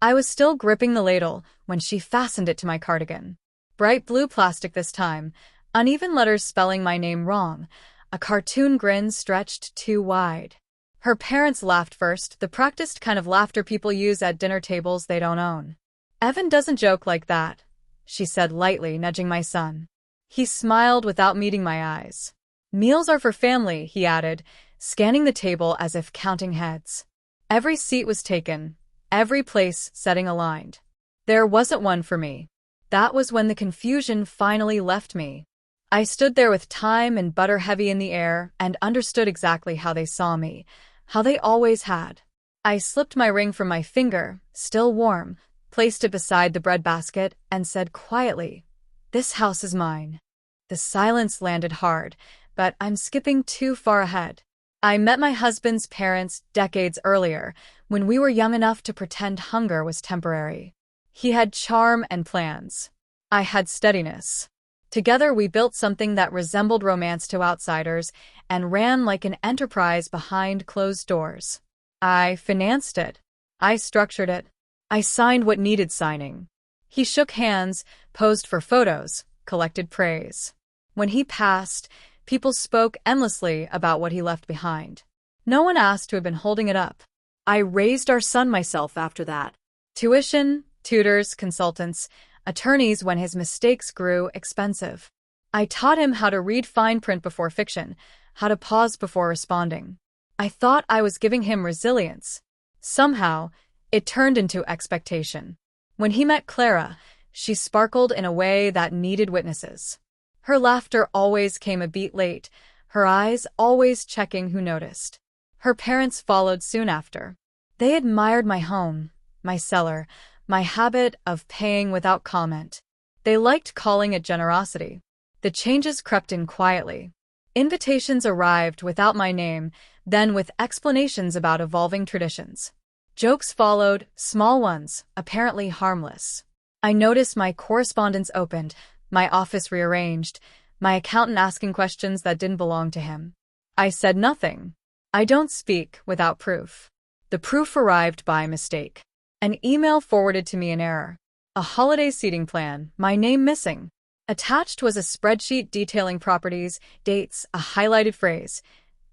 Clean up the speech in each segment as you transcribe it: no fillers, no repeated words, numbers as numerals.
I was still gripping the ladle when she fastened it to my cardigan. Bright blue plastic this time, uneven letters spelling my name wrong, a cartoon grin stretched too wide. Her parents laughed first, the practiced kind of laughter people use at dinner tables they don't own. "Evan doesn't joke like that," she said lightly, nudging my son. He smiled without meeting my eyes. "Meals are for family," he added, scanning the table as if counting heads. Every seat was taken, every place setting aligned. There wasn't one for me. That was when the confusion finally left me. I stood there with thyme and butter heavy in the air and understood exactly how they saw me, how they always had. I slipped my ring from my finger, still warm, placed it beside the breadbasket, and said quietly, "This house is mine." The silence landed hard, but I'm skipping too far ahead. I met my husband's parents decades earlier, when we were young enough to pretend hunger was temporary. He had charm and plans. I had steadiness. Together we built something that resembled romance to outsiders and ran like an enterprise behind closed doors. I financed it. I structured it. I signed what needed signing. He shook hands, posed for photos, collected praise. When he passed, people spoke endlessly about what he left behind. No one asked who had been holding it up. I raised our son myself after that. Tuition, tutors, consultants, attorneys when his mistakes grew expensive. I taught him how to read fine print before fiction, how to pause before responding. I thought I was giving him resilience. Somehow, it turned into expectation. When he met Clara, she sparkled in a way that needed witnesses. Her laughter always came a beat late, her eyes always checking who noticed. Her parents followed soon after. They admired my home, my cellar, my habit of paying without comment. They liked calling it generosity. The changes crept in quietly. Invitations arrived without my name, then with explanations about evolving traditions. Jokes followed, small ones, apparently harmless. I noticed my correspondence opened, my office rearranged, my accountant asking questions that didn't belong to him. I said nothing. I don't speak without proof. The proof arrived by mistake. An email forwarded to me in error. A holiday seating plan, my name missing. Attached was a spreadsheet detailing properties, dates, a highlighted phrase.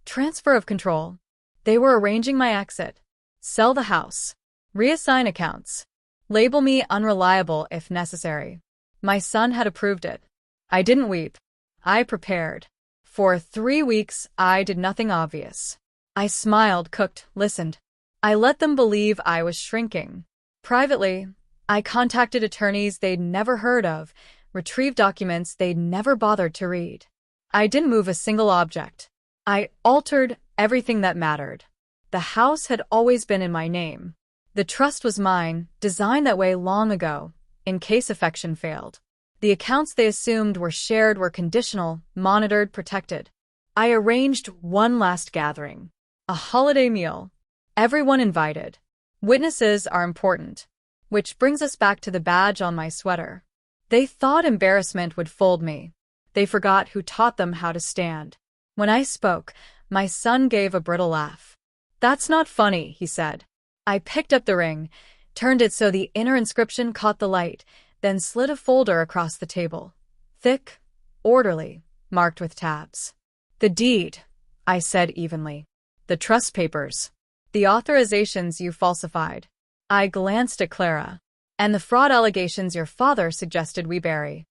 Transfer of control. They were arranging my exit. Sell the house. Reassign accounts. Label me unreliable if necessary. My son had approved it. I didn't weep. I prepared. For 3 weeks, I did nothing obvious. I smiled, cooked, listened. I let them believe I was shrinking. Privately, I contacted attorneys they'd never heard of, retrieved documents they'd never bothered to read. I didn't move a single object. I altered everything that mattered. The house had always been in my name. The trust was mine, designed that way long ago, in case affection failed. The accounts they assumed were shared were conditional, monitored, protected. I arranged one last gathering. A holiday meal. Everyone invited. Witnesses are important. Which brings us back to the badge on my sweater. They thought embarrassment would fold me. They forgot who taught them how to stand. When I spoke, my son gave a brittle laugh. "That's not funny," he said. I picked up the ring, turned it so the inner inscription caught the light, then slid a folder across the table. Thick, orderly, marked with tabs. "The deed," I said evenly. "The trust papers. The authorizations you falsified." I glanced at Clara. "And the fraud allegations your father suggested we bury."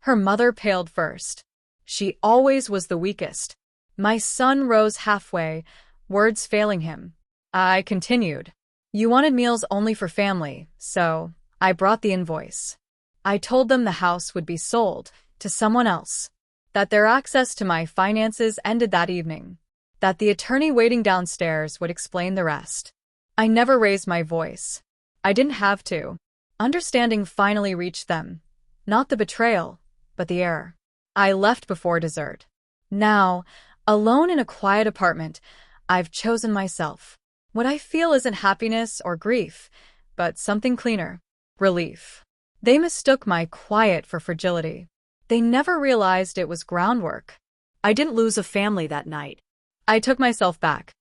Her mother paled first. She always was the weakest. My son rose halfway, words failing him. I continued. "You wanted meals only for family, so I brought the invoice. I told them the house would be sold to someone else, that their access to my finances ended that evening, that the attorney waiting downstairs would explain the rest." I never raised my voice. I didn't have to. Understanding finally reached them. Not the betrayal, but the error. I left before dessert. Now, alone in a quiet apartment, I've chosen myself. What I feel isn't happiness or grief, but something cleaner. Relief. They mistook my quiet for fragility. They never realized it was groundwork. I didn't lose a family that night. I took myself back.